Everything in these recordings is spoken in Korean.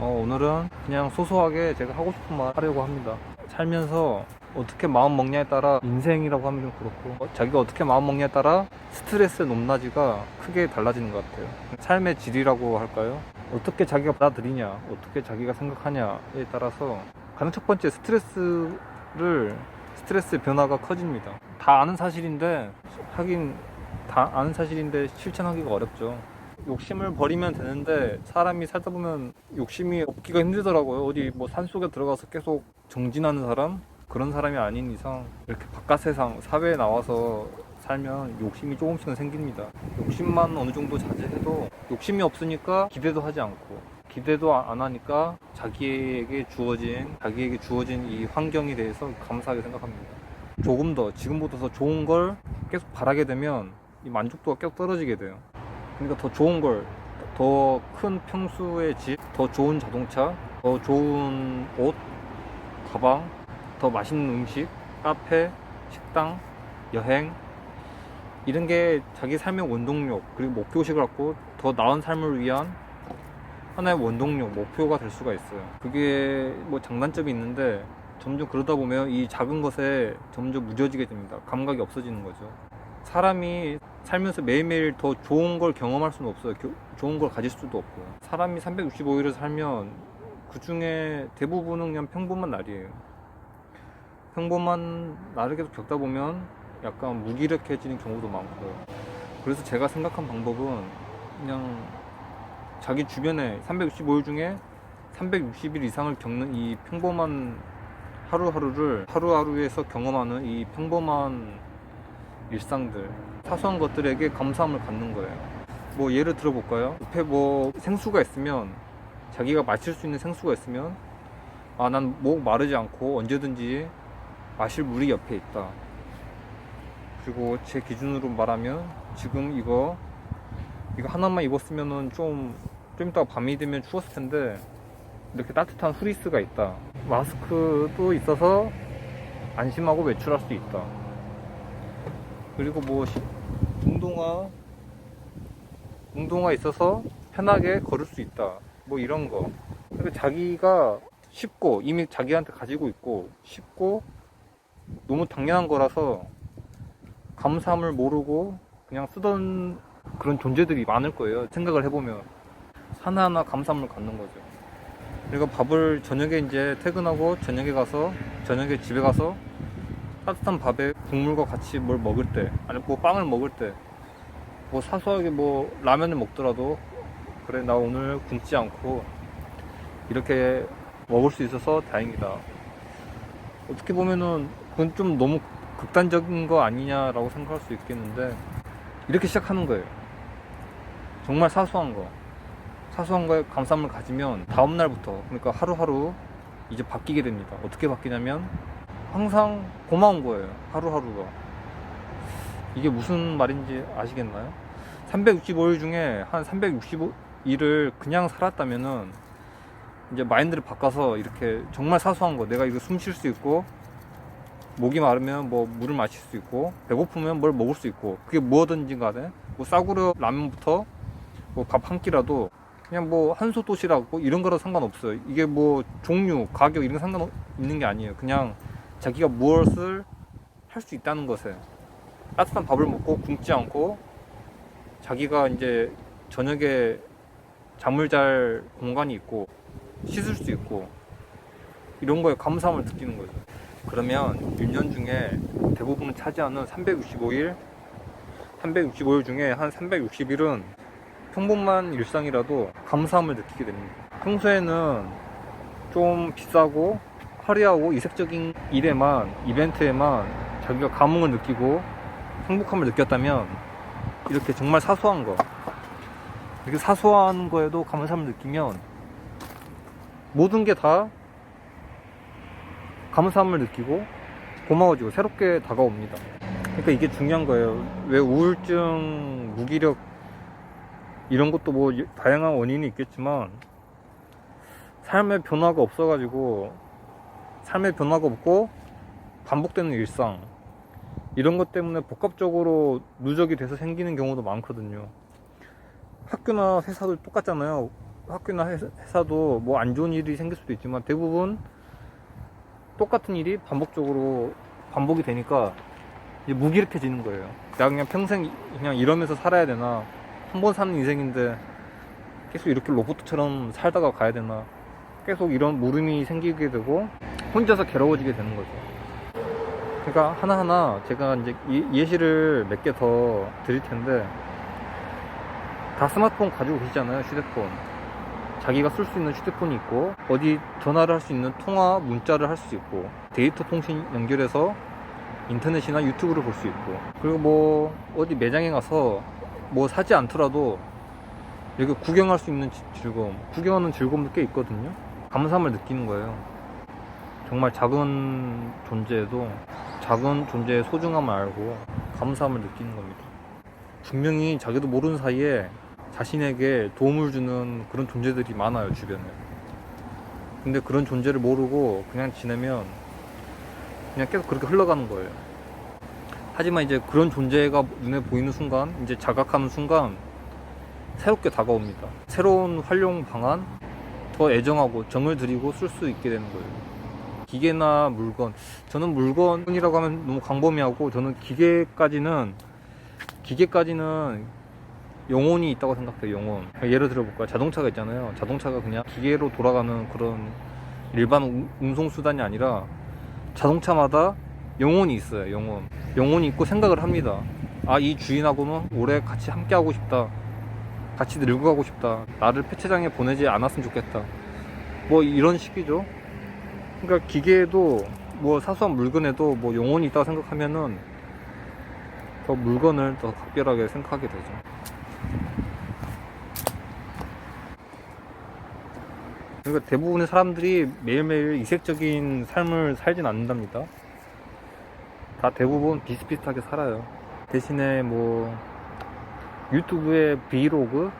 오늘은 그냥 소소하게 제가 하고 싶은 말 하려고 합니다. 살면서 어떻게 마음 먹냐에 따라, 인생이라고 하면 좀 그렇고, 자기가 어떻게 마음 먹냐에 따라 스트레스의 높낮이가 크게 달라지는 것 같아요. 삶의 질이라고 할까요? 어떻게 자기가 받아들이냐, 어떻게 자기가 생각하냐에 따라서 가장 첫 번째 스트레스의 변화가 커집니다. 다 아는 사실인데, 하긴 다 아는 사실인데 실천하기가 어렵죠. 욕심을 버리면 되는데 사람이 살다 보면 욕심이 없기가 힘들더라고요. 어디 뭐 산속에 들어가서 계속 정진하는 사람? 그런 사람이 아닌 이상 이렇게 바깥 세상, 사회에 나와서 살면 욕심이 조금씩은 생깁니다. 욕심만 어느 정도 자제해도, 욕심이 없으니까 기대도 하지 않고, 기대도 안 하니까 자기에게 주어진 이 환경에 대해서 감사하게 생각합니다. 조금 더, 지금보다 더 좋은 걸 계속 바라게 되면 이 만족도가 계속 떨어지게 돼요. 그러니까 더 좋은 걸, 더 큰 평수의 집, 더 좋은 자동차, 더 좋은 옷, 가방, 더 맛있는 음식, 카페, 식당, 여행, 이런 게 자기 삶의 원동력, 그리고 목표의식을 갖고 더 나은 삶을 위한 하나의 원동력, 목표가 될 수가 있어요. 그게 뭐 장단점이 있는데 점점 그러다 보면 이 작은 것에 점점 무뎌지게 됩니다. 감각이 없어지는 거죠. 사람이 살면서 매일매일 더 좋은 걸 경험할 수는 없어요. 좋은 걸 가질 수도 없고. 사람이 365일을 살면 그 중에 대부분은 그냥 평범한 날이에요. 평범한 날을 계속 겪다 보면 약간 무기력해지는 경우도 많고요. 그래서 제가 생각한 방법은 그냥 자기 주변에 365일 중에 360일 이상을 겪는 이 평범한 하루하루를, 하루하루에서 경험하는 이 평범한 일상들, 사소한 것들에게 감사함을 갖는 거예요. 뭐 예를 들어볼까요? 옆에 뭐 생수가 있으면, 자기가 마실 수 있는 생수가 있으면, 난 목 마르지 않고 언제든지 마실 물이 옆에 있다. 그리고 제 기준으로 말하면 지금 이거 하나만 입었으면은 좀 이따가 밤이 되면 추웠을 텐데 이렇게 따뜻한 후리스가 있다. 마스크도 있어서 안심하고 외출할 수 있다. 그리고 뭐 운동화 있어서 편하게 걸을 수 있다. 뭐 이런 거. 그러니까 자기가 쉽고, 이미 자기한테 가지고 있고 쉽고 너무 당연한 거라서 감사함을 모르고 그냥 쓰던 그런 존재들이 많을 거예요. 생각을 해보면 하나하나 감사함을 갖는 거죠. 그러니까 밥을 저녁에 이제 퇴근하고 저녁에 집에 가서 따뜻한 밥에 국물과 같이 뭘 먹을 때, 아니 뭐 빵을 먹을 때, 뭐 사소하게 뭐 라면을 먹더라도, 그래 나 오늘 굶지 않고 이렇게 먹을 수 있어서 다행이다. 어떻게 보면은 그건 좀 너무 극단적인 거 아니냐라고 생각할 수 있겠는데, 이렇게 시작하는 거예요. 정말 사소한 거에 감사함을 가지면 다음날부터, 그러니까 하루하루 이제 바뀌게 됩니다. 어떻게 바뀌냐면 항상 고마운 거예요. 하루하루가. 이게 무슨 말인지 아시겠나요? 365일 중에 한 365일을 그냥 살았다면은 이제 마인드를 바꿔서 이렇게 정말 사소한 거, 내가 이거 숨 쉴 수 있고, 목이 마르면 뭐 물을 마실 수 있고, 배고프면 뭘 먹을 수 있고, 그게 뭐든지 간에 뭐 싸구려 라면부터 뭐 밥 한 끼라도 그냥 뭐 한솥 도시락 이런 거랑 상관없어요. 이게 뭐 종류, 가격 이런 거 상관있는 게 아니에요. 그냥 자기가 무엇을 할 수 있다는 것에, 따뜻한 밥을 먹고 굶지 않고 자기가 이제 저녁에 잠을 잘 공간이 있고 씻을 수 있고, 이런 거에 감사함을 느끼는 거죠. 그러면 1년 중에 대부분을 차지하는 365일 중에 한 360일은 평범한 일상이라도 감사함을 느끼게 됩니다. 평소에는 좀 비싸고 화려하고 이색적인 이벤트에만 자기가 감흥을 느끼고 행복함을 느꼈다면, 이렇게 정말 사소한 거, 이렇게 사소한 거에도 감사함을 느끼면 모든 게 다 감사함을 느끼고 고마워지고 새롭게 다가옵니다. 그러니까 이게 중요한 거예요. 왜 우울증, 무기력 이런 것도 뭐 다양한 원인이 있겠지만, 삶의 변화가 없고 반복되는 일상, 이런 것 때문에 복합적으로 누적이 돼서 생기는 경우도 많거든요. 학교나 회사도 똑같잖아요. 학교나 회사도 뭐 안 좋은 일이 생길 수도 있지만 대부분 똑같은 일이 반복적으로 반복이 되니까 이제 무기력해지는 거예요. 내가 그냥 평생 그냥 이러면서 살아야 되나, 한 번 사는 인생인데 계속 이렇게 로봇처럼 살다가 가야 되나, 계속 이런 물음이 생기게 되고 혼자서 괴로워지게 되는 거죠. 그러니까 하나하나 제가 이제 예시를 몇 개 더 드릴 텐데, 다 스마트폰 가지고 계시잖아요. 휴대폰. 자기가 쓸 수 있는 휴대폰이 있고, 어디 전화를 할 수 있는 통화, 문자를 할 수 있고, 데이터 통신 연결해서 인터넷이나 유튜브를 볼 수 있고, 그리고 뭐 어디 매장에 가서 뭐 사지 않더라도 이렇게 구경할 수 있는 즐거움, 구경하는 즐거움도 꽤 있거든요. 감사함을 느끼는 거예요. 정말 작은 존재에도 작은 존재의 소중함을 알고 감사함을 느끼는 겁니다. 분명히 자기도 모르는 사이에 자신에게 도움을 주는 그런 존재들이 많아요, 주변에. 근데 그런 존재를 모르고 그냥 지내면 그냥 계속 그렇게 흘러가는 거예요. 하지만 이제 그런 존재가 눈에 보이는 순간, 이제 자각하는 순간 새롭게 다가옵니다. 새로운 활용 방안, 더 애정하고 정을 들이고 쓸 수 있게 되는 거예요. 기계나 물건, 저는 물건이라고 하면 너무 광범위하고, 저는 기계까지는 영혼이 있다고 생각해요. 영혼. 예를 들어볼까요? 자동차가 있잖아요. 자동차가 그냥 기계로 돌아가는 그런 일반 운송수단이 아니라 자동차마다 영혼이 있어요. 영혼이 있고 생각을 합니다. 아, 이 주인하고는 오래 같이 함께 하고 싶다, 같이 늙어가고 싶다, 나를 폐차장에 보내지 않았으면 좋겠다, 뭐 이런 식이죠. 그러니까 기계에도 뭐 사소한 물건에도 뭐 영혼이 있다고 생각하면은 더 물건을 더 각별하게 생각하게 되죠. 그러니까 대부분의 사람들이 매일매일 이색적인 삶을 살진 않는답니다. 다 대부분 비슷비슷하게 살아요. 대신에 뭐 유튜브의 브이로그,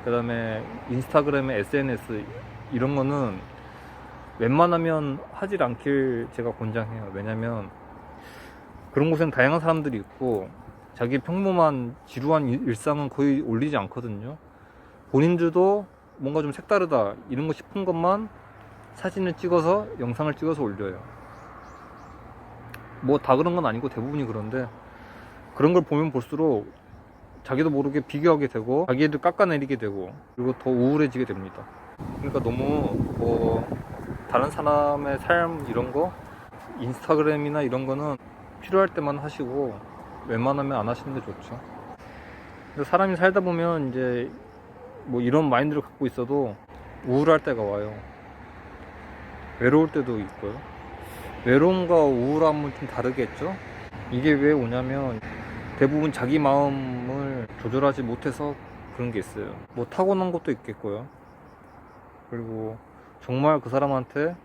그 다음에 인스타그램의 SNS, 이런 거는 웬만하면 하질 않길 제가 권장해요. 왜냐면 그런 곳엔 다양한 사람들이 있고, 자기 평범한 지루한 일상은 거의 올리지 않거든요. 본인들도 뭔가 좀 색다르다 이런 거 싶은 것만 사진을 찍어서, 영상을 찍어서 올려요. 뭐 다 그런 건 아니고 대부분이 그런데, 그런 걸 보면 볼수록 자기도 모르게 비교하게 되고, 자기애들 깎아내리게 되고, 그리고 더 우울해지게 됩니다. 그러니까 너무 뭐 다른 사람의 삶 이런 거, 인스타그램이나 이런 거는 필요할 때만 하시고 웬만하면 안 하시는 게 좋죠. 근데 사람이 살다 보면 이제 뭐 이런 마인드를 갖고 있어도 우울할 때가 와요. 외로울 때도 있고요. 외로움과 우울함은 좀 다르겠죠. 이게 왜 오냐면 대부분 자기 마음을 조절하지 못해서 그런 게 있어요. 뭐 타고난 것도 있겠고요. 그리고 정말 그 사람한테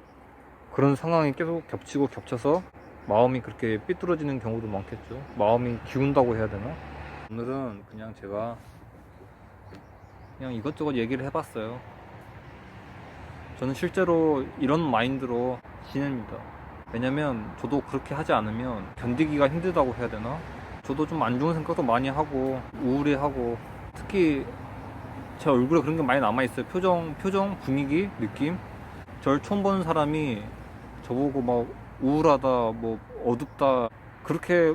그런 상황이 계속 겹치고 겹쳐서 마음이 그렇게 삐뚤어지는 경우도 많겠죠. 마음이 기운다고 해야 되나? 오늘은 그냥 제가 그냥 이것저것 얘기를 해봤어요. 저는 실제로 이런 마인드로 지냅니다. 왜냐면 저도 그렇게 하지 않으면 견디기가 힘들다고 해야 되나? 저도 좀 안 좋은 생각도 많이 하고 우울해하고, 특히 제 얼굴에 그런 게 많이 남아있어요. 표정, 분위기, 느낌. 저를 처음 보는 사람이 저보고 막 우울하다, 뭐 어둡다, 그렇게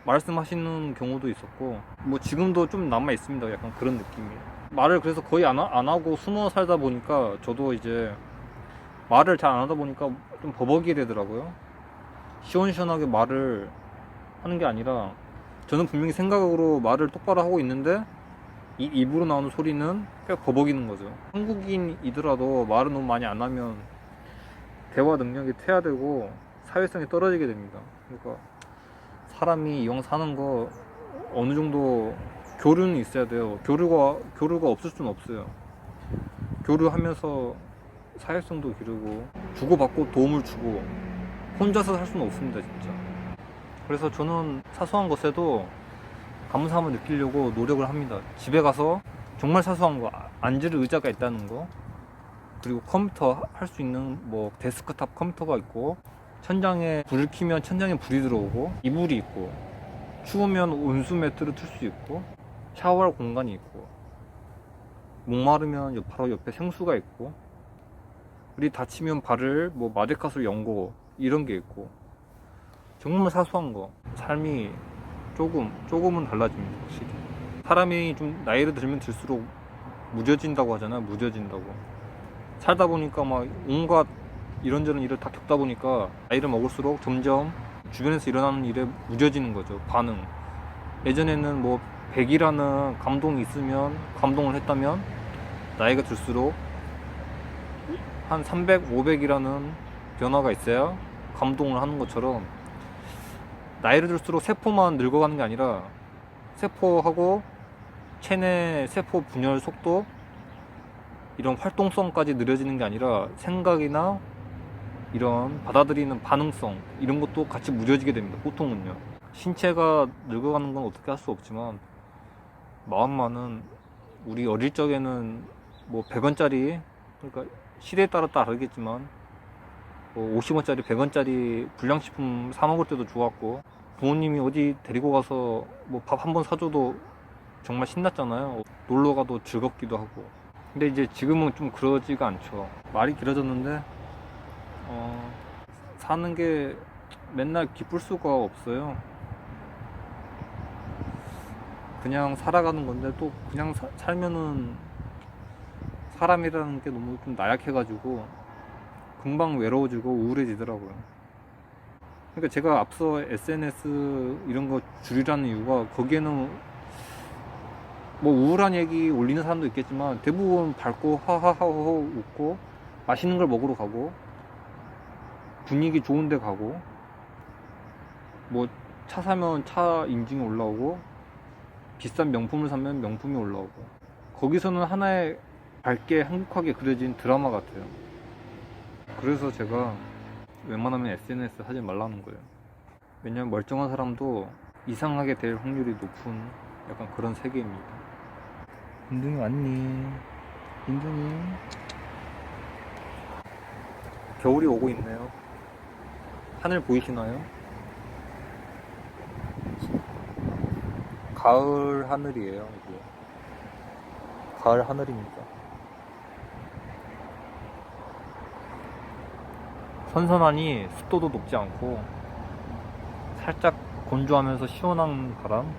말씀하시는 경우도 있었고, 뭐 지금도 좀 남아있습니다. 약간 그런 느낌이. 말을 그래서 거의 안 하고 숨어 살다 보니까, 저도 이제 말을 잘 안 하다 보니까 좀 버벅이게 되더라고요. 시원시원하게 말을 하는 게 아니라, 저는 분명히 생각으로 말을 똑바로 하고 있는데 이 입으로 나오는 소리는 꽤 버벅이는 거죠. 한국인이더라도 말을 너무 많이 안 하면 대화 능력이 퇴화되고 사회성이 떨어지게 됩니다. 그러니까 사람이 이왕 사는 거 어느 정도 교류는 있어야 돼요. 교류가 없을 수는 없어요. 교류하면서 사회성도 기르고, 주고받고 도움을 주고, 혼자서 살 수는 없습니다, 진짜. 그래서 저는 사소한 것에도 감사함을 느끼려고 노력을 합니다. 집에 가서 정말 사소한 거, 앉을 의자가 있다는 거, 그리고 컴퓨터 할 수 있는 뭐 데스크탑 컴퓨터가 있고, 천장에 불을 켜면 천장에 불이 들어오고, 이불이 있고, 추우면 온수 매트를 틀 수 있고, 샤워할 공간이 있고, 목마르면 바로 옆에 생수가 있고, 우리 다치면 발을 뭐 마데카솔 연고 이런 게 있고, 정말 사소한 거. 삶이 조금은 달라집니다, 확실히. 사람이 좀 나이를 들면 들수록 무뎌진다고 하잖아요. 무뎌진다고. 살다 보니까 막 온갖 이런저런 일을 다 겪다 보니까 나이를 먹을수록 점점 주변에서 일어나는 일에 무뎌지는 거죠. 반응. 예전에는 뭐 100이라는 감동이 있으면, 감동을 했다면 나이가 들수록 한 300, 500이라는 변화가 있어야 감동을 하는 것처럼, 나이를 들수록 세포만 늙어가는 게 아니라 세포하고 체내 세포 분열 속도, 이런 활동성까지 느려지는 게 아니라 생각이나 이런 받아들이는 반응성, 이런 것도 같이 무뎌지게 됩니다. 보통은요. 신체가 늙어가는 건 어떻게 할 수 없지만 마음만은, 우리 어릴 적에는 뭐 100원짜리, 그러니까 시대에 따라 다르겠지만 뭐 50원짜리 100원짜리 불량식품 사 먹을 때도 좋았고, 부모님이 어디 데리고 가서 뭐 밥 한 번 사줘도 정말 신났잖아요. 놀러 가도 즐겁기도 하고. 근데 이제 지금은 좀 그러지가 않죠. 말이 길어졌는데 사는 게 맨날 기쁠 수가 없어요. 그냥 살아가는 건데, 또 그냥 살면은 사람이라는 게 너무 좀 나약해가지고 금방 외로워지고 우울해지더라고요. 그러니까 제가 앞서 SNS 이런 거 줄이라는 이유가, 거기에는 뭐 우울한 얘기 올리는 사람도 있겠지만 대부분 밝고 하하하호 웃고 맛있는 걸 먹으러 가고 분위기 좋은 데 가고, 뭐 차 사면 차 인증이 올라오고, 비싼 명품을 사면 명품이 올라오고, 거기서는 하나의 밝게 행복하게 그려진 드라마 같아요. 그래서 제가 웬만하면 SNS 하지 말라는 거예요. 왜냐면 멀쩡한 사람도 이상하게 될 확률이 높은 약간 그런 세계입니다. 인둥이 왔니? 인둥이. 겨울이 오고 있네요. 하늘 보이시나요? 가을 하늘이에요, 이게. 가을 하늘입니다. 선선하니 습도도 높지 않고 살짝 건조하면서 시원한 바람,